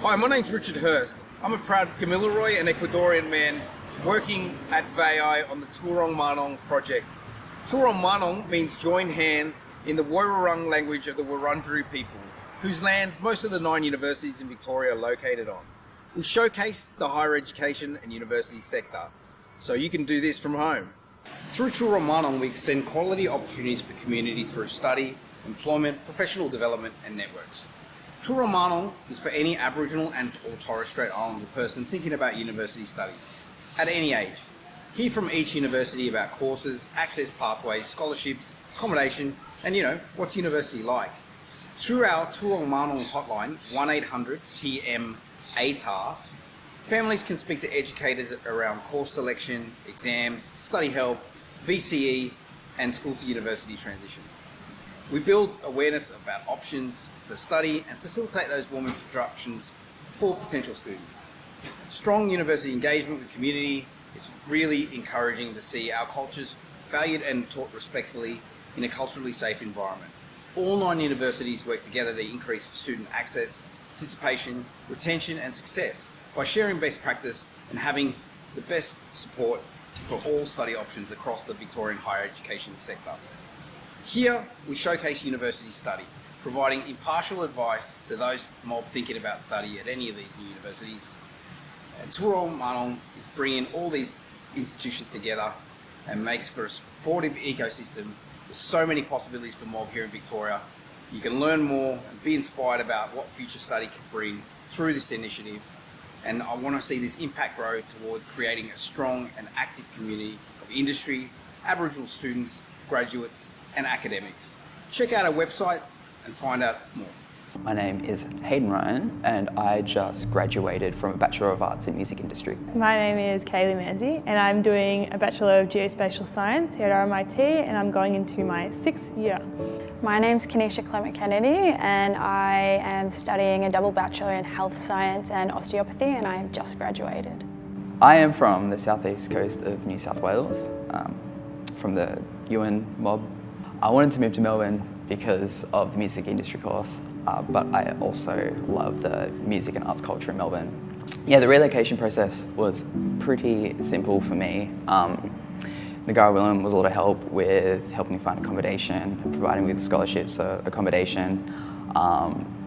Hi, my name's Richard Hurst. I'm a proud Kamilaroi and Ecuadorian man working at VAI on the Turong Manong project. Turong Manong means join hands in the Woiwurrung language of the Wurundjeri people, whose lands most of the 9 universities in Victoria are located on. We showcase the higher education and university sector, so you can do this from home. Through Turong Manong, we extend quality opportunities for community through study, employment, professional development and networks. Turong Manong is for any Aboriginal and or Torres Strait Islander person thinking about university studies, at any age. Hear from each university about courses, access pathways, scholarships, accommodation, and what's university like. Through our Turong Manong hotline, 1800-TM-ATAR, families can speak to educators around course selection, exams, study help, VCE, and school to university transition. We build awareness about options for study and facilitate those warm introductions for potential students. Strong university engagement with community is really encouraging to see our cultures valued and taught respectfully in a culturally safe environment. All 9 universities work together to increase student access, participation, retention and success by sharing best practice and having the best support for all study options across the Victorian higher education sector. Here, we showcase university study, providing impartial advice to those mob thinking about study at any of these new universities. And Turong Manong is bringing all these institutions together and makes for a supportive ecosystem. There's so many possibilities for mob here in Victoria. You can learn more and be inspired about what future study can bring through this initiative. And I want to see this impact grow toward creating a strong and active community of industry, Aboriginal students, graduates, and academics. Check out our website and find out more. My name is Hayden Ryan and I just graduated from a Bachelor of Arts in Music Industry. My name is Kaylee Manzi and I'm doing a Bachelor of Geospatial Science here at RMIT and I'm going into my 6th year. My name's Kanisha Clement Kennedy and I am studying a double Bachelor in Health Science and Osteopathy and I have just graduated. I am from the southeast coast of New South Wales, from the Ewan mob. I wanted to move to Melbourne because of the music industry course, but I also love the music and arts culture in Melbourne. Yeah, the relocation process was pretty simple for me. Negara Willem was a lot of help with helping me find accommodation, providing me with scholarships, so accommodation,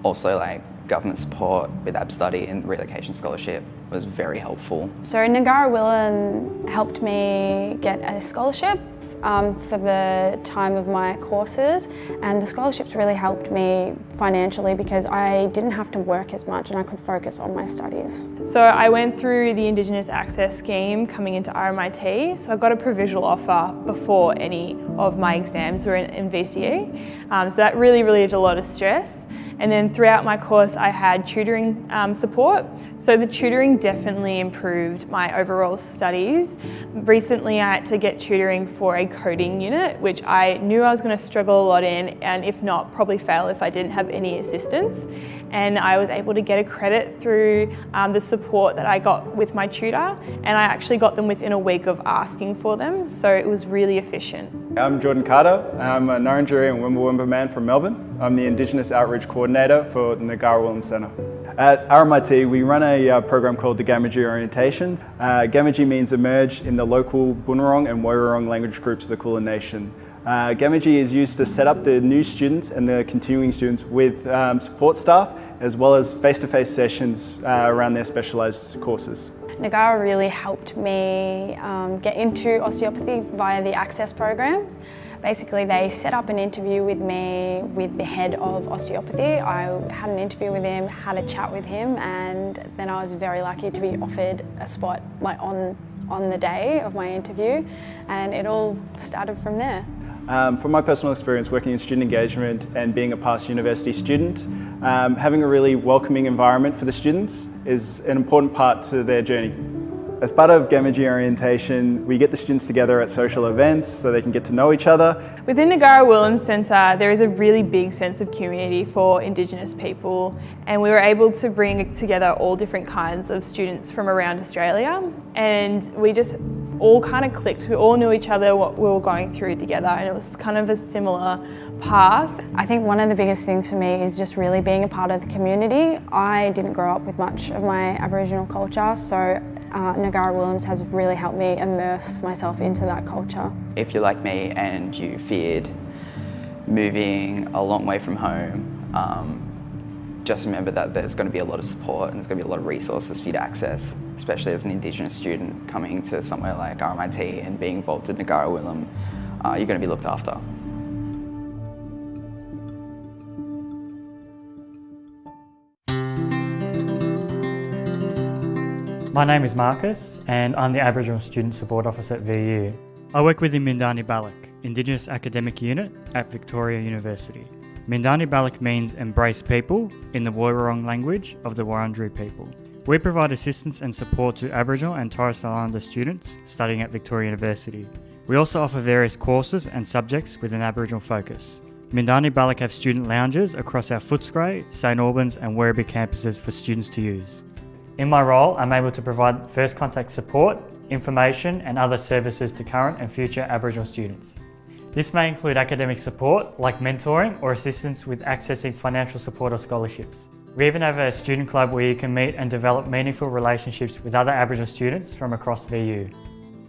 also like government support with AB Study and relocation scholarship was very helpful. So Negara Willem helped me get a scholarship for the time of my courses, and the scholarships really helped me financially because I didn't have to work as much and I could focus on my studies. So I went through the Indigenous Access Scheme coming into RMIT, so I got a provisional offer before any of my exams were in VCE, so that really relieved a lot of stress. And then throughout my course I had tutoring support, so the tutoring definitely improved my overall studies. Recently I had to get tutoring for a coding unit, which I knew I was going to struggle a lot in, and if not, probably fail if I didn't have any assistance. And I was able to get a credit through the support that I got with my tutor, and I actually got them within a week of asking for them, so it was really efficient. I'm Jordan Carter. I'm a Nurrinjeri and Wimba man from Melbourne. I'm the Indigenous Outreach Coordinator for the Negara Willem Centre. At RMIT, we run a program called the Gamagi Orientation. Gamagi means emerge in the local Bunurong and Woiwurrung language groups of the Kulin Nation. Gamagi is used to set up the new students and the continuing students with support staff, as well as face-to-face sessions around their specialised courses. Negara really helped me get into osteopathy via the Access program. Basically, they set up an interview with me with the head of osteopathy. I had an interview with him, had a chat with him, and then I was very lucky to be offered a spot on the day of my interview, and it all started from there. From my personal experience working in student engagement and being a past university student, having a really welcoming environment for the students is an important part to their journey. As part of Gamagi Orientation, we get the students together at social events so they can get to know each other. Within the Negara Willem Centre, there is a really big sense of community for Indigenous people, and we were able to bring together all different kinds of students from around Australia, and we just all kind of clicked. We all knew each other, what we were going through together, and it was kind of a similar path. I think one of the biggest things for me is just really being a part of the community. I didn't grow up with much of my Aboriginal culture, so Negara Williams has really helped me immerse myself into that culture. If you're like me and you feared moving a long way from home, just remember that there's going to be a lot of support and there's going to be a lot of resources for you to access, especially as an Indigenous student coming to somewhere like RMIT and being involved with Negara Willam. You're going to be looked after. My name is Marcus and I'm the Aboriginal Student Support Officer at VU. I work with the Mindani Balak, Indigenous Academic Unit at Victoria University. Mindani Balak means embrace people in the Woiwurrung language of the Wurundjeri people. We provide assistance and support to Aboriginal and Torres Strait Islander students studying at Victoria University. We also offer various courses and subjects with an Aboriginal focus. Mindani Balak have student lounges across our Footscray, St Albans and Werribee campuses for students to use. In my role, I'm able to provide first contact support, information and other services to current and future Aboriginal students. This may include academic support like mentoring or assistance with accessing financial support or scholarships. We even have a student club where you can meet and develop meaningful relationships with other Aboriginal students from across VU.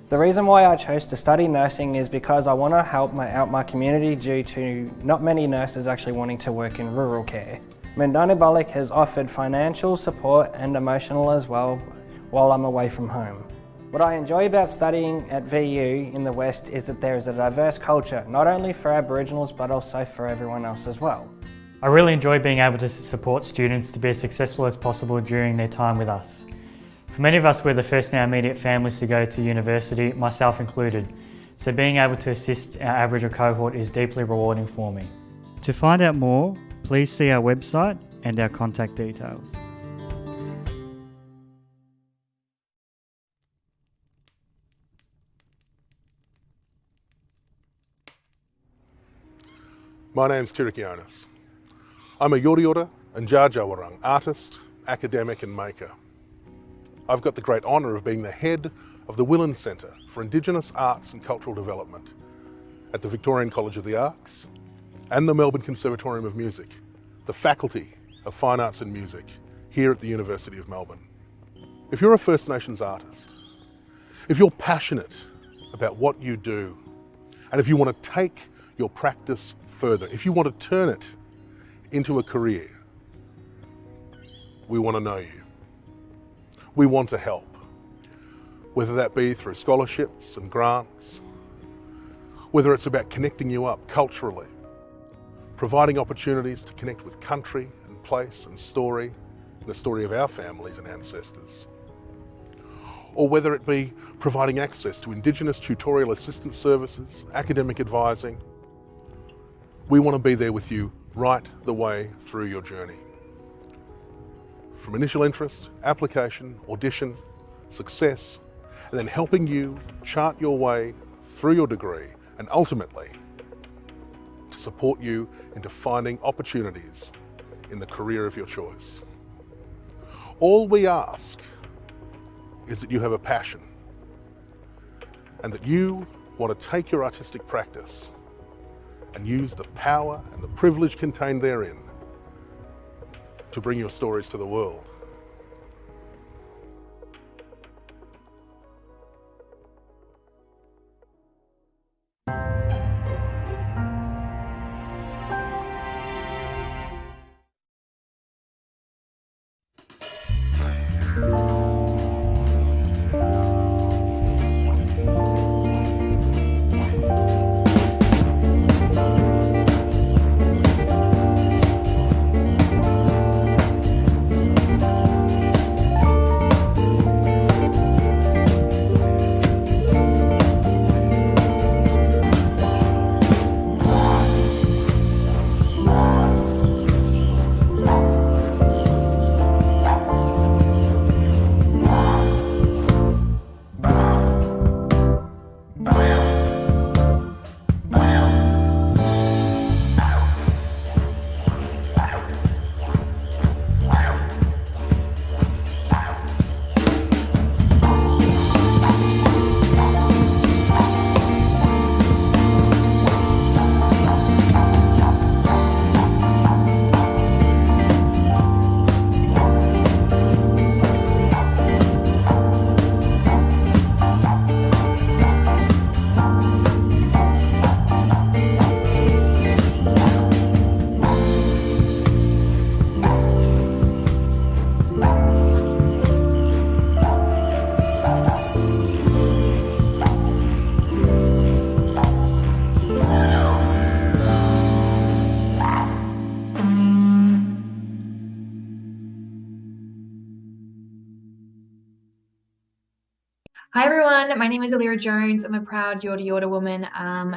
The reason why I chose to study nursing is because I want to help out my community due to not many nurses actually wanting to work in rural care. Mindani Balak has offered financial support and emotional as well while I'm away from home. What I enjoy about studying at VU in the West is that there is a diverse culture, not only for Aboriginals but also for everyone else as well. I really enjoy being able to support students to be as successful as possible during their time with us. For many of us, we're the first in our immediate families to go to university, myself included, so being able to assist our Aboriginal cohort is deeply rewarding for me. To find out more, please see our website and our contact details. My name's Tiriki Onus. I'm a Yoriora and Dja Dja Wurrung artist, academic and maker. I've got the great honour of being the head of the Willan Centre for Indigenous Arts and Cultural Development at the Victorian College of the Arts and the Melbourne Conservatorium of Music, the Faculty of Fine Arts and Music here at the University of Melbourne. If you're a First Nations artist, if you're passionate about what you do, and if you want to take your practice further, if you want to turn it into a career, we want to know you. We want to help, whether that be through scholarships and grants, whether it's about connecting you up culturally, providing opportunities to connect with country and place and story, and the story of our families and ancestors, or whether it be providing access to Indigenous tutorial assistance services, academic advising. We want to be there with you right the way through your journey. From initial interest, application, audition, success, and then helping you chart your way through your degree and ultimately to support you into finding opportunities in the career of your choice. All we ask is that you have a passion and that you want to take your artistic practice and use the power and the privilege contained therein to bring your stories to the world. Hi everyone, my name is Alira Jones. I'm a proud Yorta Yorta woman,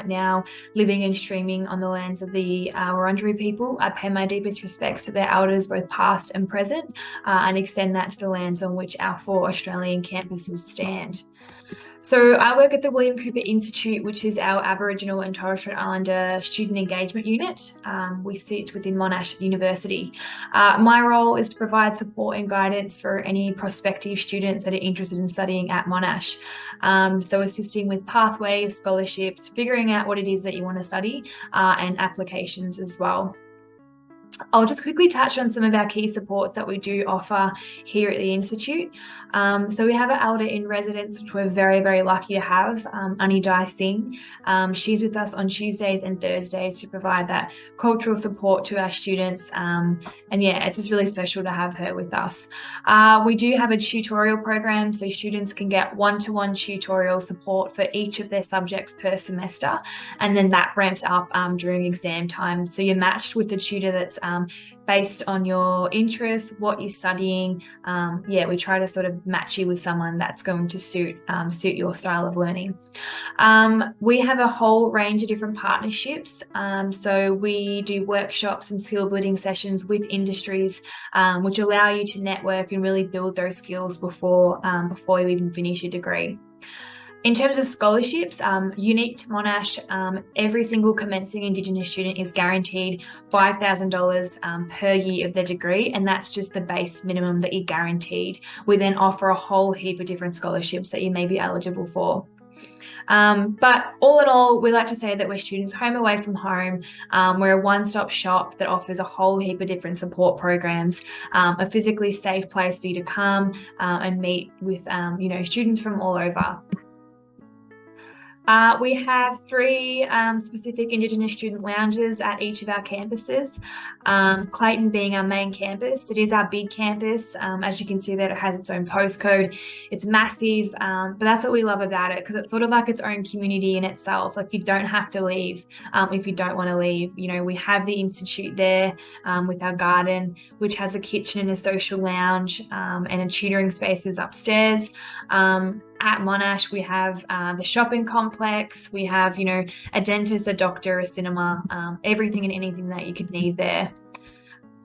now living and streaming on the lands of the Wurundjeri people. I pay my deepest respects to their elders, both past and present, and extend that to the lands on which our 4 Australian campuses stand. So I work at the William Cooper Institute, which is our Aboriginal and Torres Strait Islander student engagement unit. We sit within Monash University. My role is to provide support and guidance for any prospective students that are interested in studying at Monash. So assisting with pathways, scholarships, figuring out what it is that you want to study, and applications as well. I'll just quickly touch on some of our key supports that we do offer here at the Institute. So we have an elder in residence, which we're very, very lucky to have, Annie Dai Singh. She's with us on Tuesdays and Thursdays to provide that cultural support to our students. And yeah, it's just really special to have her with us. We do have a tutorial program, so students can get one-to-one tutorial support for each of their subjects per semester. And then that ramps up during exam time. So you're matched with the tutor that's based on your interests, what you're studying. Yeah, we try to sort of match you with someone that's going to suit your style of learning. We have a whole range of different partnerships. So we do workshops and skill building sessions with industries, which allow you to network and really build those skills before you even finish your degree. In terms of scholarships, unique to Monash, every single commencing Indigenous student is guaranteed $5,000 per year of their degree, and that's just the base minimum that you're guaranteed. We then offer a whole heap of different scholarships that you may be eligible for. But all in all, we like to say that we're students home away from home. We're a one-stop shop that offers a whole heap of different support programs, a physically safe place for you to come and meet with students from all over. We have 3 specific Indigenous student lounges at each of our campuses. Clayton being our main campus. It is our big campus. As you can see there, it has its own postcode. It's massive, but that's what we love about it, because it's sort of like its own community in itself. Like, you don't have to leave if you don't want to leave. You know, we have the Institute there with our garden, which has a kitchen and a social lounge, and a tutoring spaces upstairs. At Monash, we have the shopping complex. We have, a dentist, a doctor, a cinema, everything and anything that you could need there.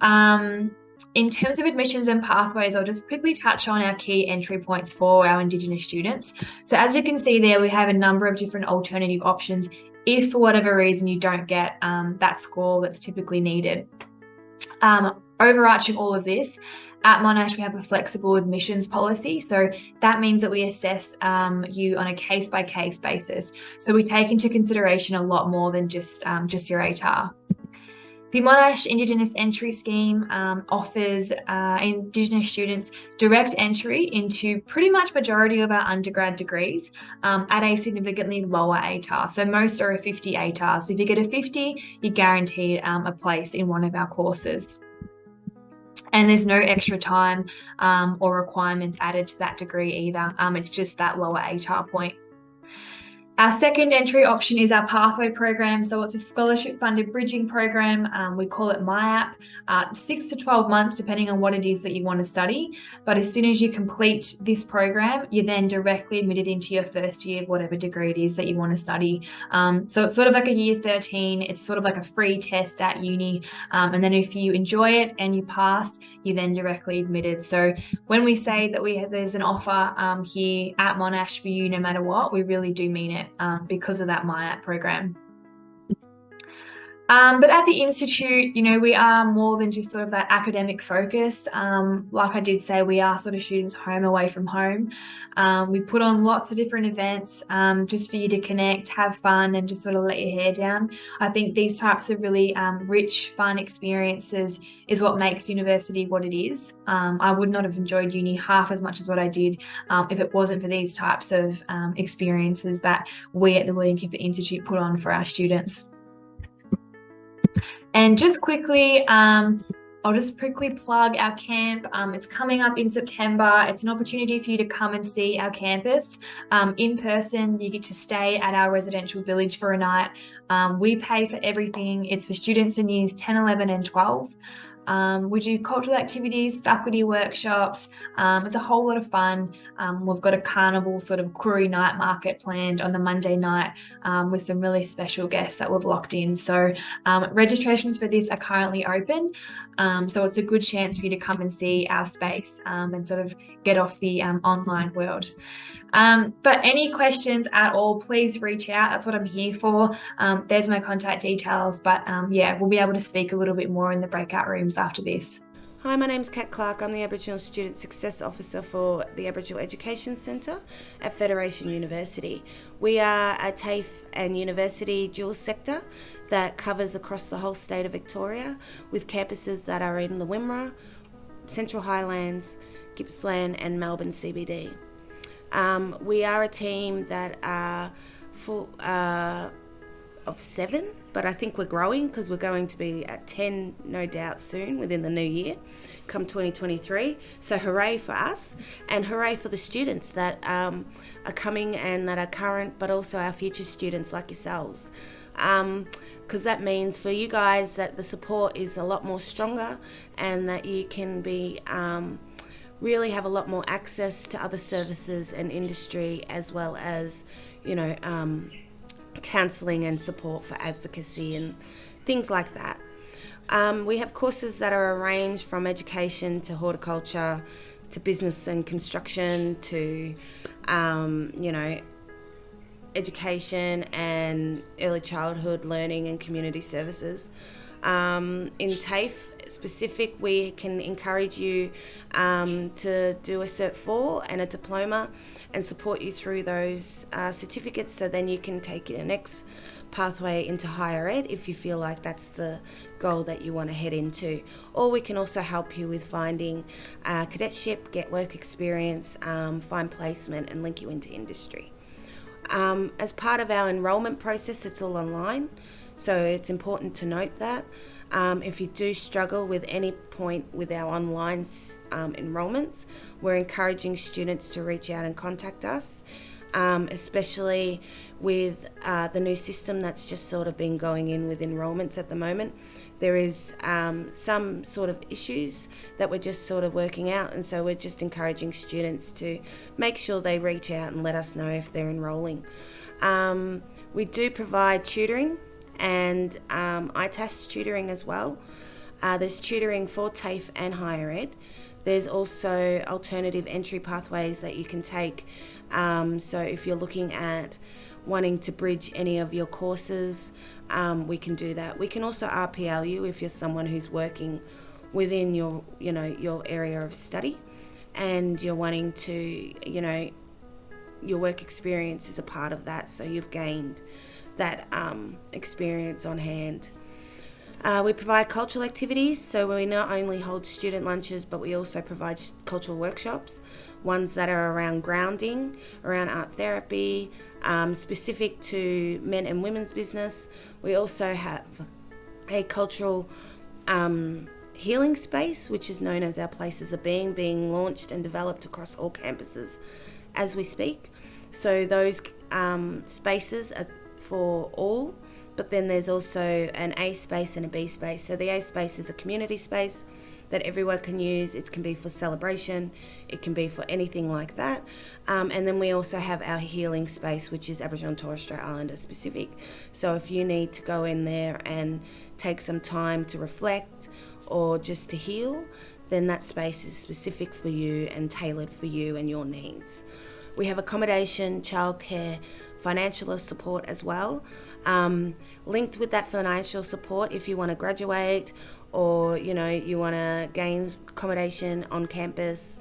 In terms of admissions and pathways, I'll just quickly touch on our key entry points for our Indigenous students. So as you can see there, we have a number of different alternative options if for whatever reason you don't get that score that's typically needed. Overarching all of this, at Monash, we have a flexible admissions policy. So that means that we assess you on a case-by-case basis. So we take into consideration a lot more than just your ATAR. The Monash Indigenous Entry Scheme offers Indigenous students direct entry into pretty much majority of our undergrad degrees at a significantly lower ATAR. So most are a 50 ATAR. So if you get a 50, you're guaranteed a place in one of our courses. And there's no extra time or requirements added to that degree either. It's just that lower ATAR point. Our second entry option is our pathway program. So it's a scholarship funded bridging program. We call it MyApp, 6 to 12 months, depending on what it is that you want to study. But as soon as you complete this program, you're then directly admitted into your first year of whatever degree it is that you want to study. So it's sort of like a year 13. It's sort of like a free test at uni. And then if you enjoy it and you pass, you're then directly admitted. So when we say that there's an offer here at Monash for you no matter what, we really do mean it. Because of that MyApp program. But at the Institute, we are more than just sort of that academic focus. Like I did say, we are sort of students home away from home. We put on lots of different events just for you to connect, have fun, and just sort of let your hair down. I think these types of really rich, fun experiences is what makes university what it is. I would not have enjoyed uni half as much as what I did if it wasn't for these types of experiences that we at the William Cooper Institute put on for our students. And just quickly, I'll just quickly plug our camp. It's coming up in September. It's an opportunity for you to come and see our campus in person. You get to stay at our residential village for a night. We pay for everything. It's for students in years 10, 11 and 12. We do cultural activities, faculty workshops. It's a whole lot of fun. We've got a carnival sort of Koori night market planned on the Monday night with some really special guests that we've locked in. So registrations for this are currently open. So it's a good chance for you to come and see our space and sort of get off the online world. But any questions at all, please reach out. That's what I'm here for. There's my contact details. But yeah, we'll be able to speak a little bit more in the breakout rooms after this. Hi, my name's Kat Clark. I'm the Aboriginal Student Success Officer for the Aboriginal Education Centre at Federation University. We are a TAFE and university dual sector that covers across the whole state of Victoria with campuses that are in the Wimmera, Central Highlands, Gippsland and Melbourne CBD. We are a team that are of 7, but I think we're growing because we're going to be at 10 no doubt soon within the new year, come 2023. So hooray for us and hooray for the students that are coming and that are current, but also our future students like yourselves. Because that means for you guys that the support is a lot more stronger and that you can be really have a lot more access to other services and industry, as well as, you know, counselling and support for advocacy and things like that. We have courses that are arranged from education to horticulture to business and construction to, you know, education and early childhood learning and community services. In TAFE specific, we can encourage you to do a Cert 4 and a diploma and support you through those certificates, so then you can take your next pathway into higher ed if you feel like that's the goal that you want to head into. Or we can also help you with finding cadetship, get work experience, find placement and link you into industry. As part of our enrolment process, it's all online, so it's important to note that. If you do struggle with any point with our online enrolments, we're encouraging students to reach out and contact us, especially with the new system that's just sort of been going in with enrolments at the moment. There is some sort of issues that we're just sort of working out, and so we're just encouraging students to make sure they reach out and let us know if they're enrolling. We do provide tutoring and ITAS tutoring as well. There's tutoring for TAFE and higher ed. There's also alternative entry pathways that you can take. So if you're looking at wanting to bridge any of your courses, we can do that. We can also RPL you if you're someone who's working within your, you know, your area of study and you're wanting to, you know, your work experience is a part of that, so you've gained that experience on hand. We provide cultural activities, so we not only hold student lunches, but we also provide cultural workshops, ones that are around grounding, around art therapy, specific to men and women's business. We also have a cultural healing space, which is known as our Places of being launched and developed across all campuses as we speak. So those spaces are for all, but then there's also an A space and a B space. So the A space is a community space that everyone can use. It can be for celebration, it can be for anything like that. And then we also have our healing space, which is Aboriginal and Torres Strait Islander specific. So if you need to go in there and take some time to reflect or just to heal, then that space is specific for you and tailored for you and your needs. We have accommodation, childcare, financial support as well. Linked with that financial support, if you want to graduate or, you know, you want to gain accommodation on campus,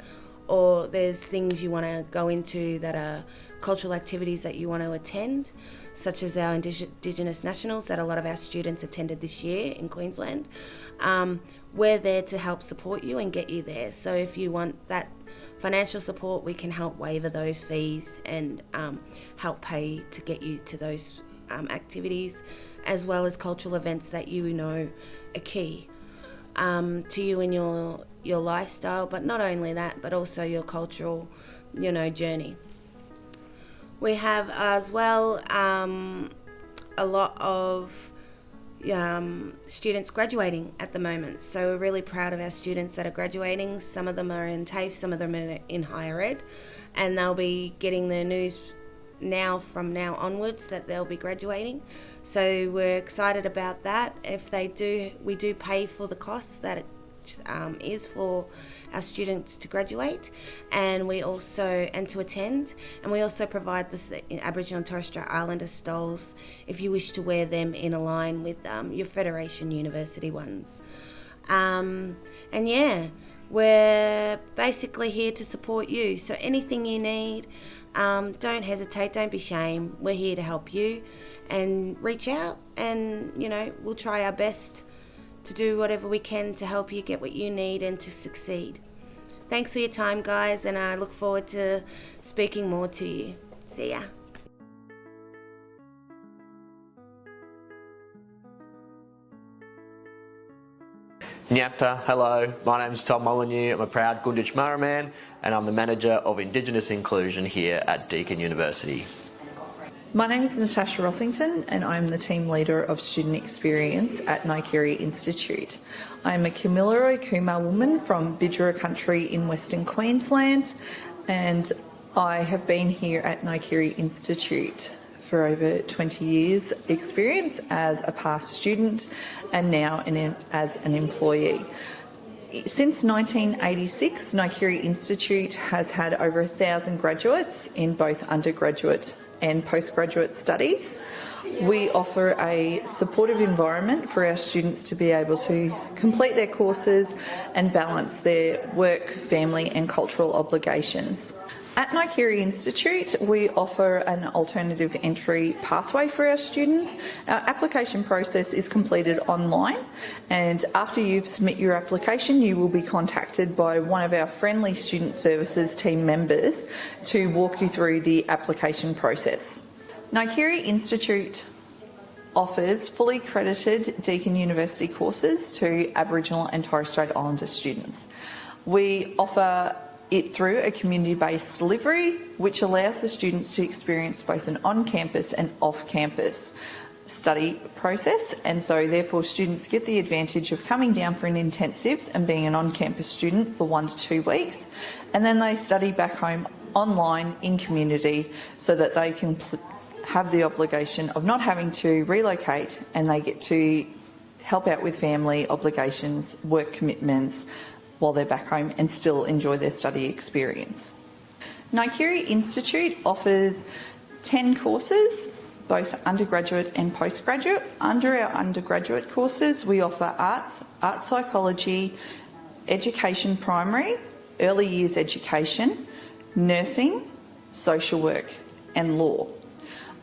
or there's things you want to go into that are cultural activities that you want to attend, such as our Indigenous Nationals that a lot of our students attended this year in Queensland. We're there to help support you and get you there. So if you want that financial support, we can help waiver those fees and help pay to get you to those activities, as well as cultural events that you know are key to you in your lifestyle, but not only that, but also your cultural, you know, journey. We have as well a lot of, students graduating at the moment. So we're really proud of our students that are graduating. Some of them are in TAFE, some of them are in higher ed, and they'll be getting the news now from now onwards that they'll be graduating. So we're excited about that. If they do, we do pay for the costs that it is for our students to graduate, and we also to attend, and we also provide the Aboriginal and Torres Strait Islander stoles if you wish to wear them in a line with your Federation University ones. And yeah, we're basically here to support you. So anything you need, don't hesitate, don't be ashamed. We're here to help you, and reach out, and we'll try our best to do whatever we can to help you get what you need and to succeed. Thanks for your time, guys, and I look forward to speaking more to you. See ya. Nyapta, hello, my name's Tom Molyneux. I'm a proud Gunditj Mara man, and I'm the Manager of Indigenous Inclusion here at Deakin University. My name is Natasha Rossington, and I'm the Team Leader of Student Experience at Naikiri Institute. I'm a Kamilaroi Kumar woman from Bidjara Country in Western Queensland, and I have been here at Naikiri Institute for over 20 years experience as a past student and now as an employee. Since 1986, Naikiri Institute has had over 1,000 graduates in both undergraduate and postgraduate studies. We offer a supportive environment for our students to be able to complete their courses and balance their work, family and cultural obligations. At Naikiri Institute, we offer an alternative entry pathway for our students. Our application process is completed online, and after you submit your application, you will be contacted by one of our friendly student services team members to walk you through the application process. Naikiri Institute offers fully accredited Deakin University courses to Aboriginal and Torres Strait Islander students. We offer it through a community-based delivery, which allows the students to experience both an on-campus and off-campus study process, and so therefore students get the advantage of coming down for an intensives and being an on-campus student for 1 to 2 weeks, and then they study back home online in community so that they can have the obligation of not having to relocate, and they get to help out with family obligations, work commitments, while they're back home and still enjoy their study experience. Naikiri Institute offers 10 courses, both undergraduate and postgraduate. Under our undergraduate courses, we offer arts, art psychology, education primary, early years education, nursing, social work and law.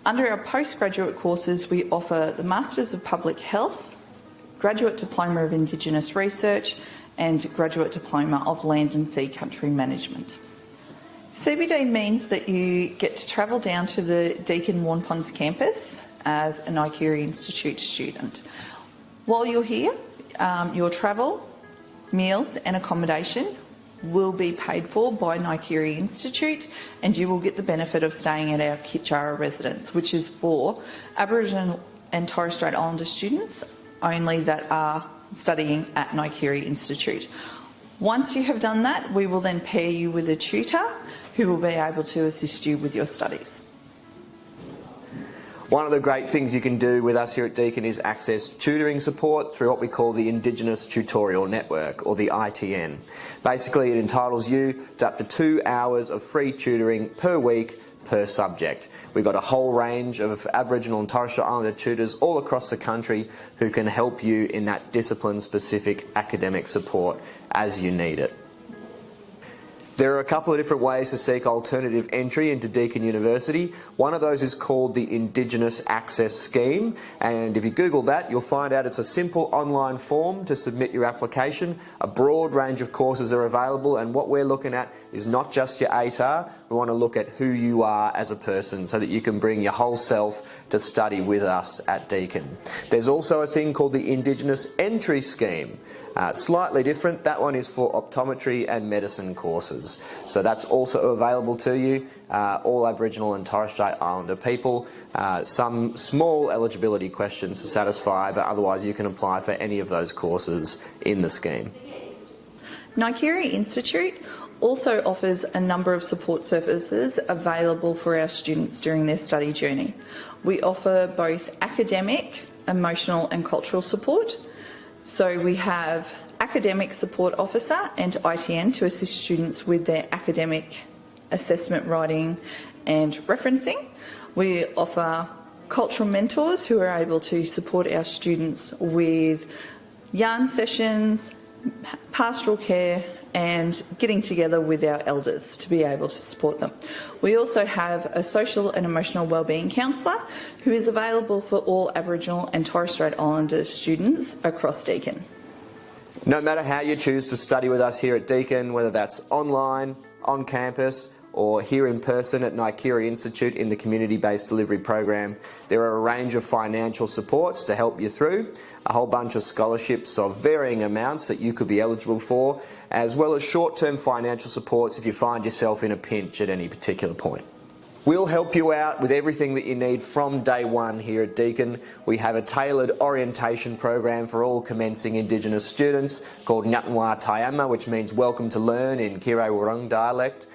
Under our postgraduate courses, we offer the Masters of Public Health, Graduate Diploma of Indigenous Research, and Graduate Diploma of Land and Sea Country Management. CBD means that you get to travel down to the Deakin Waurn Ponds campus as a Naikiri Institute student. While you're here, your travel, meals and accommodation will be paid for by Naikiri Institute, and you will get the benefit of staying at our Kitjara residence, which is for Aboriginal and Torres Strait Islander students only that are studying at Naikiri Institute. Once you have done that, we will then pair you with a tutor who will be able to assist you with your studies. One of the great things you can do with us here at Deakin is access tutoring support through what we call the Indigenous Tutorial Network, or the ITN. Basically, it entitles you to up to 2 hours of free tutoring per week per subject. We've got a whole range of Aboriginal and Torres Strait Islander tutors all across the country who can help you in that discipline-specific academic support as you need it. There are a couple of different ways to seek alternative entry into Deakin University. One of those is called the Indigenous Access Scheme, and if you Google that, you'll find out it's a simple online form to submit your application. A broad range of courses are available, and what we're looking at is not just your ATAR, we want to look at who you are as a person so that you can bring your whole self to study with us at Deakin. There's also a thing called the Indigenous Entry Scheme. Slightly different, that one is for optometry and medicine courses. So that's also available to you, all Aboriginal and Torres Strait Islander people. Some small eligibility questions to satisfy, but otherwise you can apply for any of those courses in the scheme. Naikiri Institute also offers a number of support services available for our students during their study journey. We offer both academic, emotional and cultural support. So we have Academic Support Officer and ITN to assist students with their academic assessment, writing and referencing. We offer cultural mentors who are able to support our students with yarn sessions, pastoral care and getting together with our elders to be able to support them. We also have a social and emotional wellbeing counsellor who is available for all Aboriginal and Torres Strait Islander students across Deakin. No matter how you choose to study with us here at Deakin, whether that's online, on campus, or here in person at Naikiri Institute in the community-based delivery program, there are a range of financial supports to help you through, a whole bunch of scholarships of varying amounts that you could be eligible for, as well as short-term financial supports if you find yourself in a pinch at any particular point. We'll help you out with everything that you need from day one here at Deakin. We have a tailored orientation program for all commencing Indigenous students called Ngatnwa Tayama, which means welcome to learn in Kire Wurrung dialect.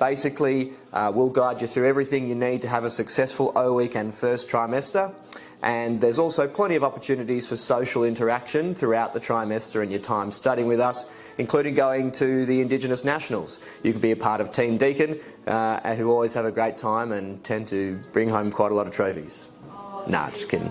Basically, we'll guide you through everything you need to have a successful O-Week and first trimester. And there's also plenty of opportunities for social interaction throughout the trimester and your time studying with us, including going to the Indigenous Nationals. You can be a part of Team Deakin, who always have a great time and tend to bring home quite a lot of trophies. Nah, just kidding.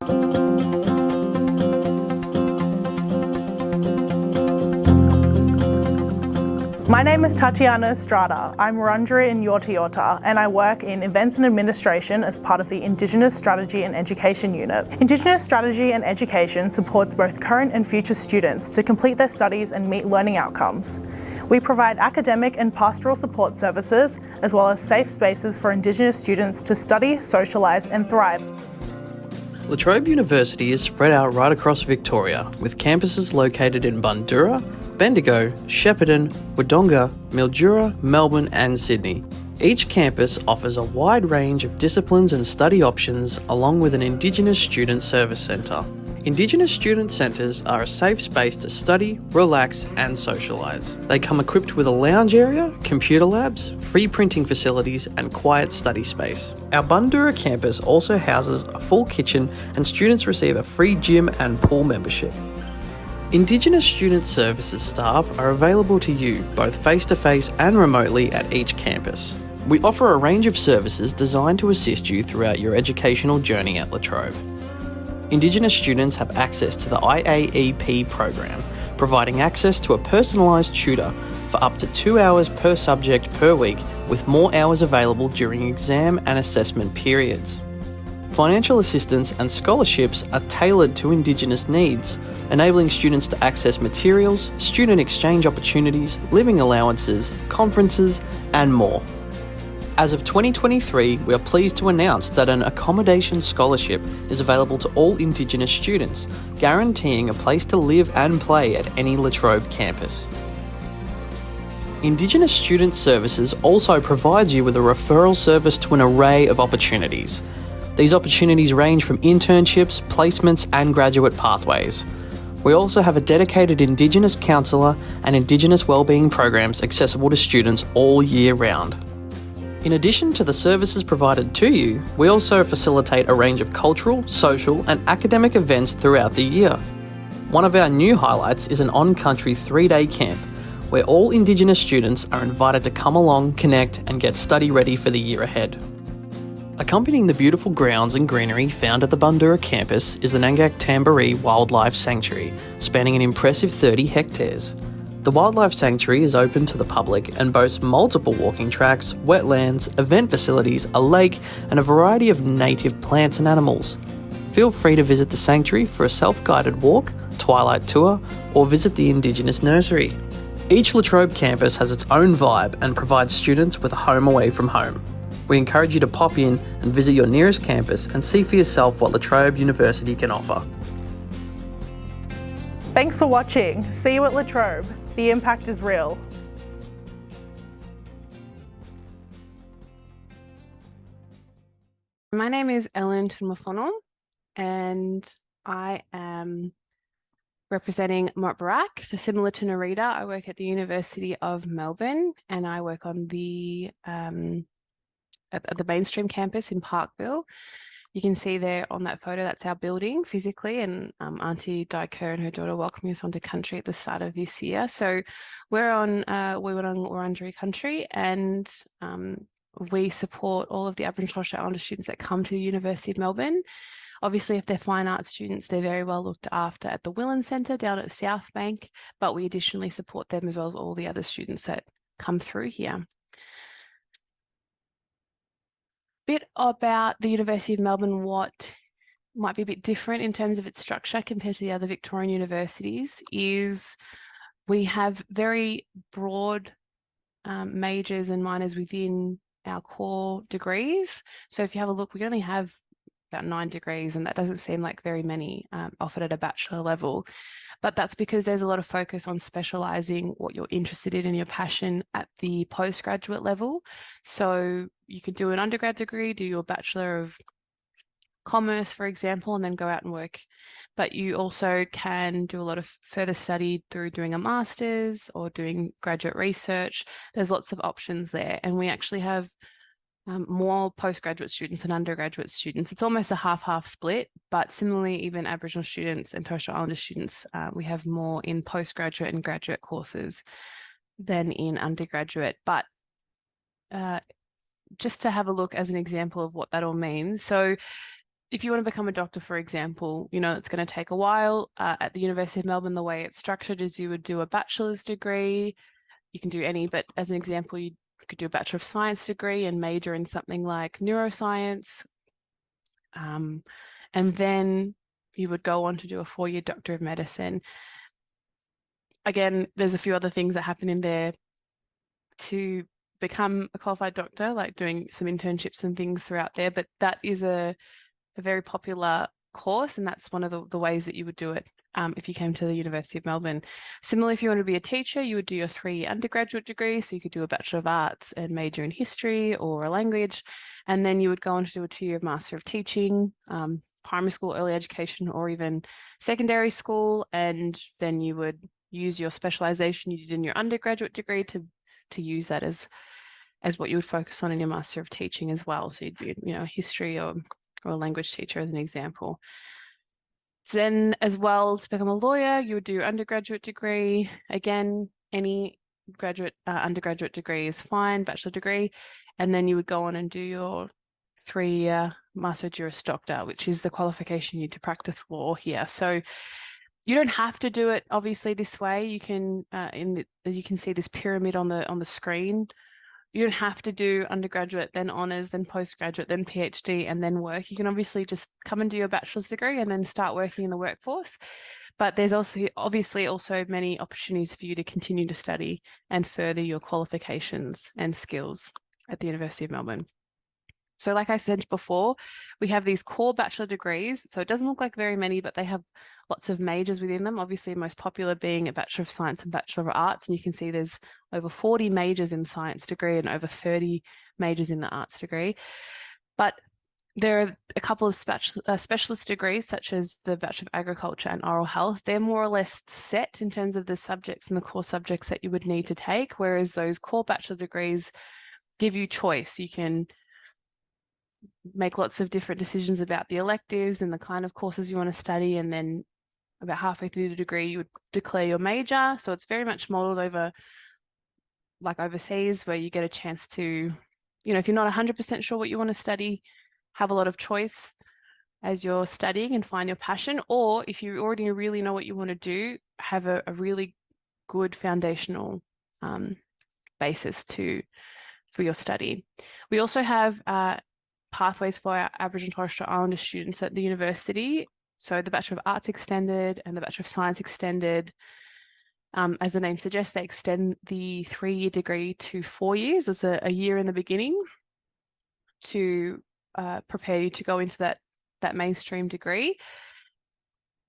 My name is Tatiana Estrada. I'm Wurundjeri in Yorta Yorta and I work in Events and Administration as part of the Indigenous Strategy and Education Unit. Indigenous Strategy and Education supports both current and future students to complete their studies and meet learning outcomes. We provide academic and pastoral support services as well as safe spaces for Indigenous students to study, socialise and thrive. La Trobe University is spread out right across Victoria, with campuses located in Bundoora, Bendigo, Shepparton, Wodonga, Mildura, Melbourne and Sydney. Each campus offers a wide range of disciplines and study options along with an Indigenous Student Service Centre. Indigenous Student Centres are a safe space to study, relax and socialise. They come equipped with a lounge area, computer labs, free printing facilities and quiet study space. Our Bundoora campus also houses a full kitchen and students receive a free gym and pool membership. Indigenous Student Services staff are available to you both face-to-face and remotely at each campus. We offer a range of services designed to assist you throughout your educational journey at La Trobe. Indigenous students have access to the IAEP program, providing access to a personalised tutor for up to 2 hours per subject per week, with more hours available during exam and assessment periods. Financial assistance and scholarships are tailored to Indigenous needs, enabling students to access materials, student exchange opportunities, living allowances, conferences, and more. As of 2023, we are pleased to announce that an accommodation scholarship is available to all Indigenous students, guaranteeing a place to live and play at any La Trobe campus. Indigenous Student Services also provides you with a referral service to an array of opportunities. These opportunities range from internships, placements and graduate pathways. We also have a dedicated Indigenous counsellor and Indigenous wellbeing programs accessible to students all year round. In addition to the services provided to you, we also facilitate a range of cultural, social and academic events throughout the year. One of our new highlights is an on-country 3-day camp, where all Indigenous students are invited to come along, connect and get study ready for the year ahead. Accompanying the beautiful grounds and greenery found at the Bundoora campus is the Nangak Tamboree Wildlife Sanctuary, spanning an impressive 30 hectares. The Wildlife Sanctuary is open to the public and boasts multiple walking tracks, wetlands, event facilities, a lake and a variety of native plants and animals. Feel free to visit the sanctuary for a self-guided walk, twilight tour or visit the Indigenous nursery. Each La Trobe campus has its own vibe and provides students with a home away from home. We encourage you to pop in and visit your nearest campus and see for yourself what La Trobe University can offer. Thanks for watching. See you at La Trobe. The impact is real. My name is Ellen Tunmafonong, and I am representing Montbarac. So similar to Narita, I work at the University of Melbourne, and I work on the at the mainstream campus in Parkville. You can see there on that photo, that's our building physically, and Auntie Di Kerr and her daughter welcoming us onto country at the start of this year. So we're on Wurundjeri country, and we support all of the Aboriginal and Torres Strait Islander students that come to the University of Melbourne. Obviously, if they're fine arts students, they're very well looked after at the Willan Centre down at South Bank, but we additionally support them as well as all the other students that come through here. Bit about the University of Melbourne, what might be a bit different in terms of its structure compared to the other Victorian universities is we have very broad majors and minors within our core degrees. So if you have a look, we only have about 9 degrees, and that doesn't seem like very many offered at a bachelor level. But that's because there's a lot of focus on specialising what you're interested in and your passion at the postgraduate level. So you could do an undergrad degree, do your Bachelor of Commerce, for example, and then go out and work. But you also can do a lot of further study through doing a master's or doing graduate research. There's lots of options there. And we actually have more postgraduate students than undergraduate students. It's almost a half-half split, but similarly, even Aboriginal students and Torres Strait Islander students, we have more in postgraduate and graduate courses than in undergraduate. But just to have a look as an example of what that all means. So if you want to become a doctor, for example, you know, it's going to take a while. At the University of Melbourne, the way it's structured is you would do a bachelor's degree. You can do any, but as an example, you could do a Bachelor of Science degree and major in something like neuroscience. And then you would go on to do a 4-year Doctor of Medicine. Again, there's a few other things that happen in there to become a qualified doctor, like doing some internships and things throughout there, but that is a very popular course, and that's one of the ways that you would do it if you came to the University of Melbourne. Similarly, if you want to be a teacher, you would do your 3-year undergraduate degree, so you could do a Bachelor of Arts and major in history or a language, and then you would go on to do a 2-year Master of Teaching, primary school, early education, or even secondary school, and then you would use your specialisation you did in your undergraduate degree to use that as what you would focus on in your Master of Teaching as well. So you'd be, you know, history or a language teacher as an example. Then as well, to become a lawyer, you would do your undergraduate degree. Again, any undergraduate degree is fine, bachelor degree. And then you would go on and do your 3-year Master Juris Doctor, which is the qualification you need to practice law here. So you don't have to do it, obviously, this way. You can, you can see this pyramid on the screen. You don't have to do undergraduate, then honours, then postgraduate, then PhD, and then work. You can obviously just come and do your bachelor's degree and then start working in the workforce. But there's also obviously also many opportunities for you to continue to study and further your qualifications and skills at the University of Melbourne. So like I said before, we have these core bachelor degrees. So it doesn't look like very many, but they have lots of majors within them. Obviously, most popular being a Bachelor of Science and Bachelor of Arts. And you can see there's over 40 majors in science degree and over 30 majors in the arts degree. But there are a couple of specialist degrees, such as the Bachelor of Agriculture and Oral Health. They're more or less set in terms of the subjects and the core subjects that you would need to take, whereas those core bachelor degrees give you choice. You can make lots of different decisions about the electives and the kind of courses you want to study, and then about halfway through the degree you would declare your major. So it's very much modelled over like overseas, where you get a chance to, you know, if you're not 100% sure what you want to study, have a lot of choice as you're studying and find your passion. Or if you already really know what you want to do, have a really good foundational basis for your study. We also have pathways for our Aboriginal and Torres Strait Islander students at the university. So the Bachelor of Arts Extended and the Bachelor of Science Extended, as the name suggests, they extend the 3-year degree to 4 years. There's a year in the beginning to prepare you to go into that mainstream degree.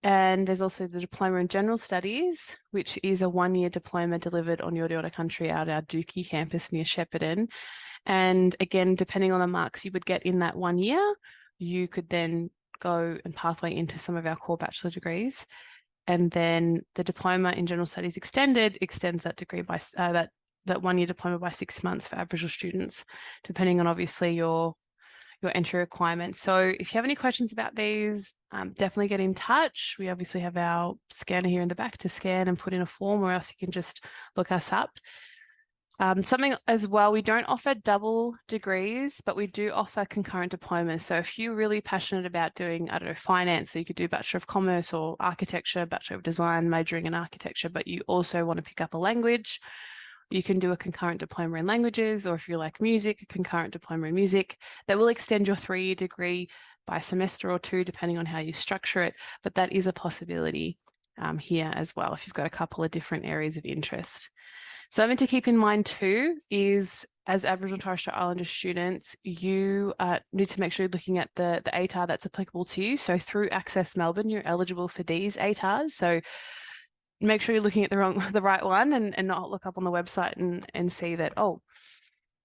And there's also the Diploma in General Studies, which is a 1-year diploma delivered on Yorta Yorta country at our Dookie campus near Shepparton. And again, depending on the marks you would get in that 1 year, you could then go and pathway into some of our core bachelor degrees. And then the Diploma in General Studies Extended extends that degree by that 1 year diploma by 6 months for Aboriginal students, depending on obviously your entry requirements. So if you have any questions about these, definitely get in touch. We obviously have our scanner here in the back to scan and put in a form, or else you can just look us up. Something as well, we don't offer double degrees, but we do offer concurrent diplomas. So if you're really passionate about doing, I don't know, finance, so you could do Bachelor of Commerce or Architecture, Bachelor of Design, majoring in Architecture, but you also want to pick up a language, you can do a concurrent diploma in languages, or if you like music, a concurrent diploma in music. That will extend your 3-year degree by a semester or 2, depending on how you structure it. But that is a possibility here as well, if you've got a couple of different areas of interest. Something to keep in mind too is, as Aboriginal and Torres Strait Islander students, you need to make sure you're looking at the ATAR that's applicable to you. So through Access Melbourne, you're eligible for these ATARs. So make sure you're looking at the right one, and not look up on the website and see that,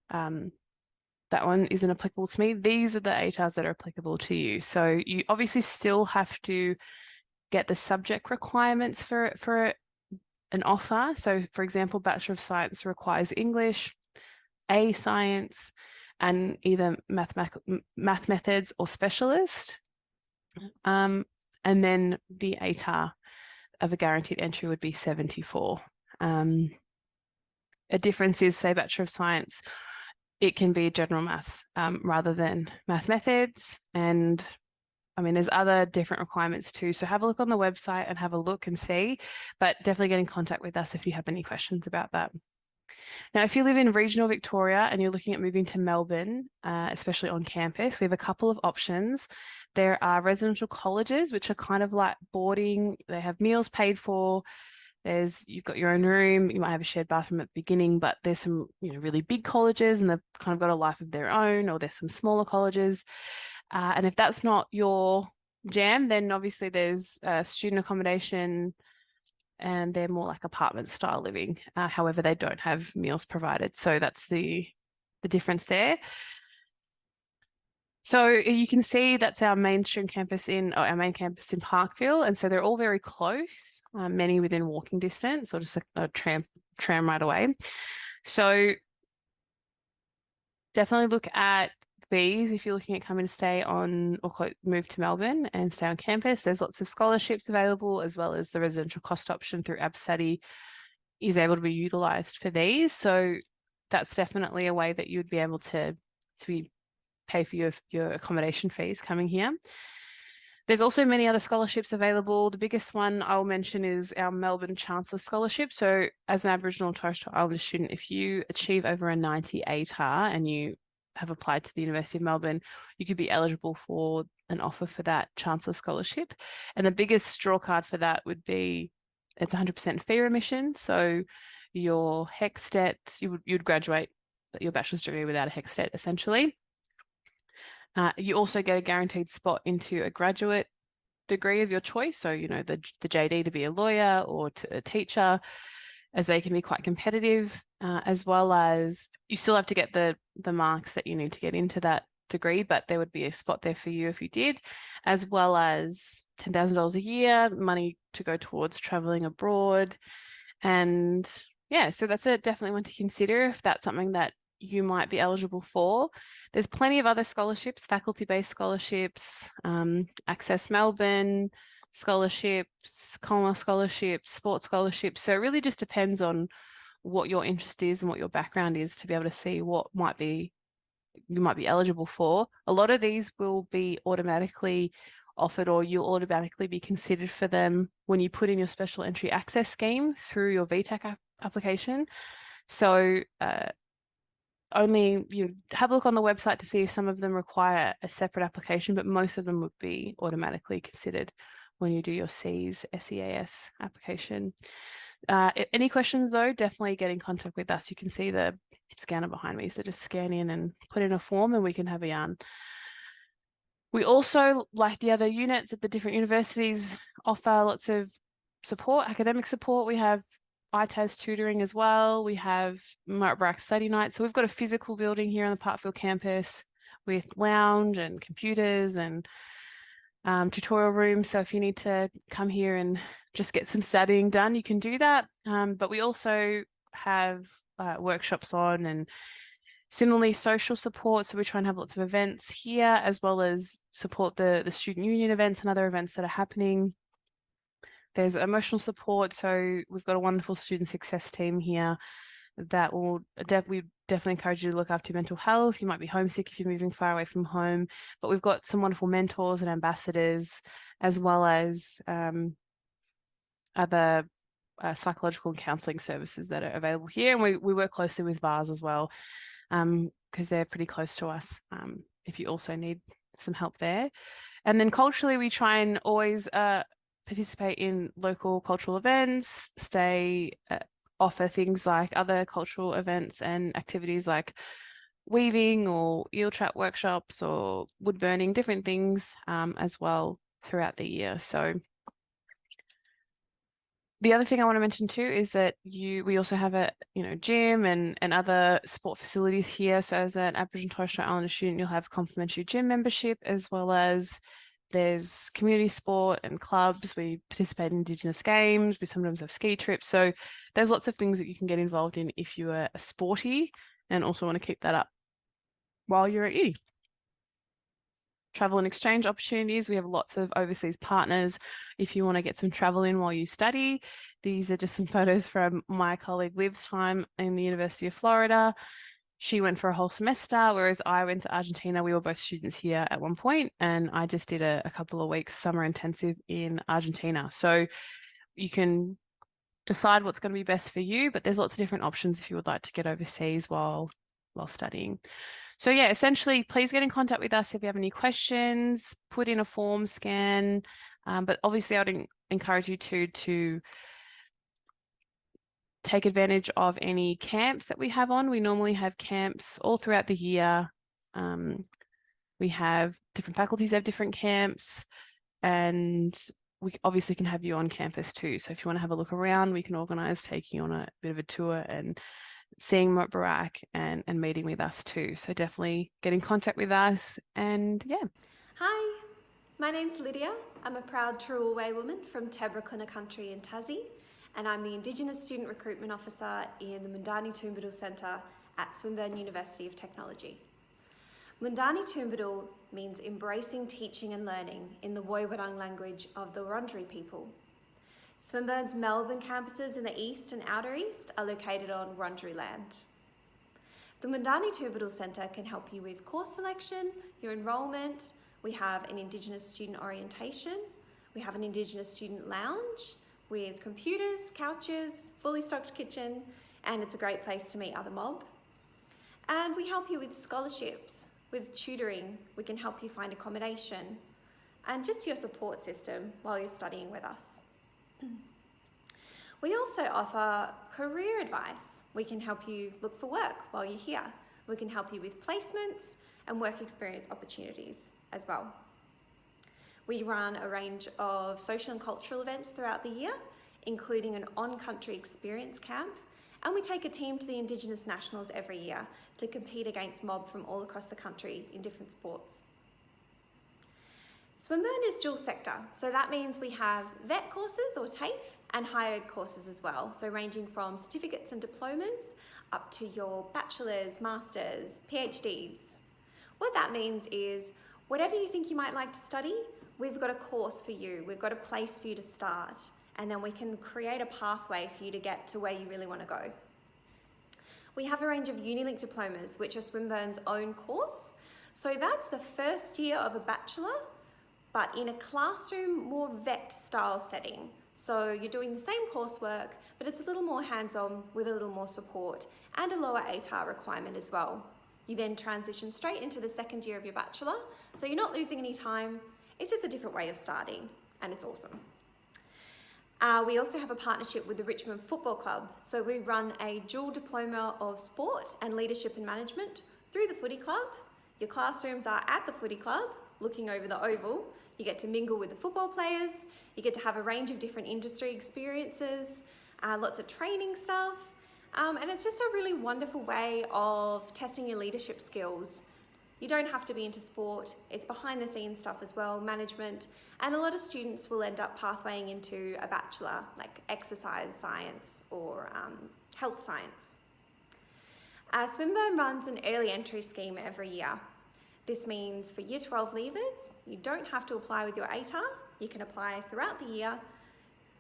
that one isn't applicable to me. These are the ATARs that are applicable to you. So you obviously still have to get the subject requirements for an offer. So for example, Bachelor of Science requires English, A Science, and either math methods or specialist. And then the ATAR of a guaranteed entry would be 74. A difference is, say, Bachelor of Science, it can be general maths rather than math methods. And I mean, there's other different requirements too. So have a look on the website and have a look and see, but definitely get in contact with us if you have any questions about that. Now, if you live in regional Victoria and you're looking at moving to Melbourne, especially on campus, we have a couple of options. There are residential colleges, which are kind of like boarding. They have meals paid for. You've got your own room. You might have a shared bathroom at the beginning, but there's some, really big colleges, and they've kind of got a life of their own, or there's some smaller colleges. And if that's not your jam, then obviously there's student accommodation, and they're more like apartment style living. However, they don't have meals provided. So that's the difference there. So you can see that's our main campus in Parkville. And so they're all very close, many within walking distance, or just a tram right away. So definitely look at these if you're looking at coming to stay on or move to Melbourne and stay on campus. There's lots of scholarships available, as well as the residential cost option through ABSTUDY is able to be utilised for these. So that's definitely a way that you would be able to pay for your accommodation fees coming here. There's also many other scholarships available. The biggest one I'll mention is our Melbourne Chancellor Scholarship. So as an Aboriginal and Torres Strait Islander student, if you achieve over a 90 ATAR and you have applied to the University of Melbourne, you could be eligible for an offer for that Chancellor Scholarship. And the biggest draw card for that would be, it's 100% fee remission. So your HECS you'd graduate your bachelor's degree without a HECS debt, essentially. You also get a guaranteed spot into a graduate degree of your choice. So, the JD to be a lawyer or a teacher, as they can be quite competitive, as well as you still have to get the marks that you need to get into that degree, but there would be a spot there for you if you did, as well as $10,000 a year, money to go towards traveling abroad. And yeah, so that's definitely one to consider if that's something that you might be eligible for. There's plenty of other scholarships, faculty-based scholarships, Access Melbourne scholarships, Commonwealth scholarships, sports scholarships. So it really just depends on what your interest is and what your background is to be able to see what you might be eligible for. A lot of these will be automatically offered, or you'll automatically be considered for them when you put in your special entry access scheme through your VTAC application. So only you have a look on the website to see if some of them require a separate application, but most of them would be automatically considered when you do your SEAS application. Any questions though, definitely get in contact with us. You can see the scanner behind me, so just scan in and put in a form and we can have a yarn. We also, like the other units at the different universities, offer lots of support, academic support. We have ITAS tutoring as well. We have Murray study night. So we've got a physical building here on the Parkville campus with lounge and computers and tutorial rooms. So if you need to come here and just get some studying done, you can do that. But we also have workshops on, and similarly social support. So we try and have lots of events here, as well as support the student union events and other events that are happening. There's emotional support. So we've got a wonderful student success team here that will we definitely encourage you to look after your mental health. You might be homesick if you're moving far away from home, but we've got some wonderful mentors and ambassadors, as well as other psychological and counselling services that are available here. And we work closely with VARS as well, because they're pretty close to us if you also need some help there. And then culturally, we try and always participate in local cultural events, offer things like other cultural events and activities like weaving or eel trap workshops or wood burning, different things as well throughout the year. So the other thing I want to mention too is that we also have a gym and other sport facilities here. So as an Aboriginal and Torres Strait Islander student, you'll have complimentary gym membership, as well as there's community sport and clubs. We participate in Indigenous games. We sometimes have ski trips. So there's lots of things that you can get involved in if you are a sporty and also want to keep that up while you're at uni. Travel and exchange opportunities. We have lots of overseas partners if you want to get some travel in while you study. These are just some photos from my colleague Liv's time in the University of Florida. She went for a whole semester, whereas I went to Argentina. We were both students here at one point, and I just did a couple of weeks summer intensive in Argentina. So you can decide what's going to be best for you, but there's lots of different options if you would like to get overseas while studying. So yeah, essentially, please get in contact with us if you have any questions, put in a form, scan, but obviously I would encourage you to take advantage of any camps that we have on. We normally have camps all throughout the year. We have different faculties have different camps, and we obviously can have you on campus too. So if you want to have a look around, we can organise taking you on a bit of a tour and seeing Murray and meeting with us too. So definitely get in contact with us, and yeah. Hi, my name's Lydia. I'm a proud Turulway woman from Tebracuna country in Tassie, and I'm the Indigenous Student Recruitment Officer in the Mundani Toombadal Centre at Swinburne University of Technology. Mundani Toombadal means embracing teaching and learning in the Woiwurrung language of the Wurundjeri people. Swinburne's Melbourne campuses in the east and outer east are located on Wurundjeri land. The Mundani Toombadal Centre can help you with course selection, your enrolment. We have an Indigenous student orientation. We have an Indigenous student lounge with computers, couches, fully stocked kitchen, and it's a great place to meet other mob. And we help you with scholarships, with tutoring. We can help you find accommodation, and just your support system while you're studying with us. We also offer career advice. We can help you look for work while you're here. We can help you with placements and work experience opportunities as well. We run a range of social and cultural events throughout the year, including an on-country experience camp, and we take a team to the Indigenous Nationals every year to compete against mob from all across the country in different sports. Swinburne is dual sector, so that means we have VET courses or TAFE and higher ed courses as well, so ranging from certificates and diplomas up to your bachelor's, master's, PhDs. What that means is whatever you think you might like to study, we've got a course for you, we've got a place for you to start, and then we can create a pathway for you to get to where you really want to go. We have a range of Unilink diplomas, which are Swinburne's own course. So that's the first year of a bachelor, but in a classroom, more VET style setting. So you're doing the same coursework, but it's a little more hands-on with a little more support and a lower ATAR requirement as well. You then transition straight into the second year of your bachelor, so you're not losing any time. It's just a different way of starting, and it's awesome. We also have a partnership with the Richmond Football Club. So we run a dual diploma of sport and leadership and management through the footy club. Your classrooms are at the footy club, looking over the oval. You get to mingle with the football players, you get to have a range of different industry experiences, lots of training stuff, and it's just a really wonderful way of testing your leadership skills. You don't have to be into sport, it's behind the scenes stuff as well, management, and a lot of students will end up pathwaying into a bachelor, like exercise science or health science. Swinburne runs an early entry scheme every year. This means for Year 12 leavers, you don't have to apply with your ATAR, you can apply throughout the year,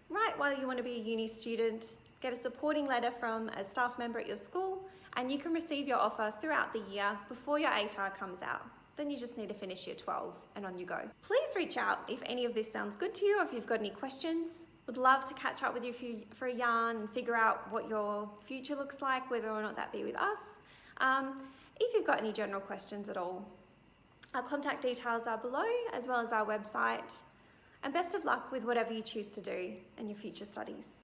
right while you want to be a uni student, get a supporting letter from a staff member at your school, and you can receive your offer throughout the year before your ATAR comes out. Then you just need to finish Year 12 and on you go. Please reach out if any of this sounds good to you or if you've got any questions. Would love to catch up with you for a yarn and figure out what your future looks like, whether or not that be with us. If you've got any general questions at all, our contact details are below, as well as our website. And best of luck with whatever you choose to do in your future studies.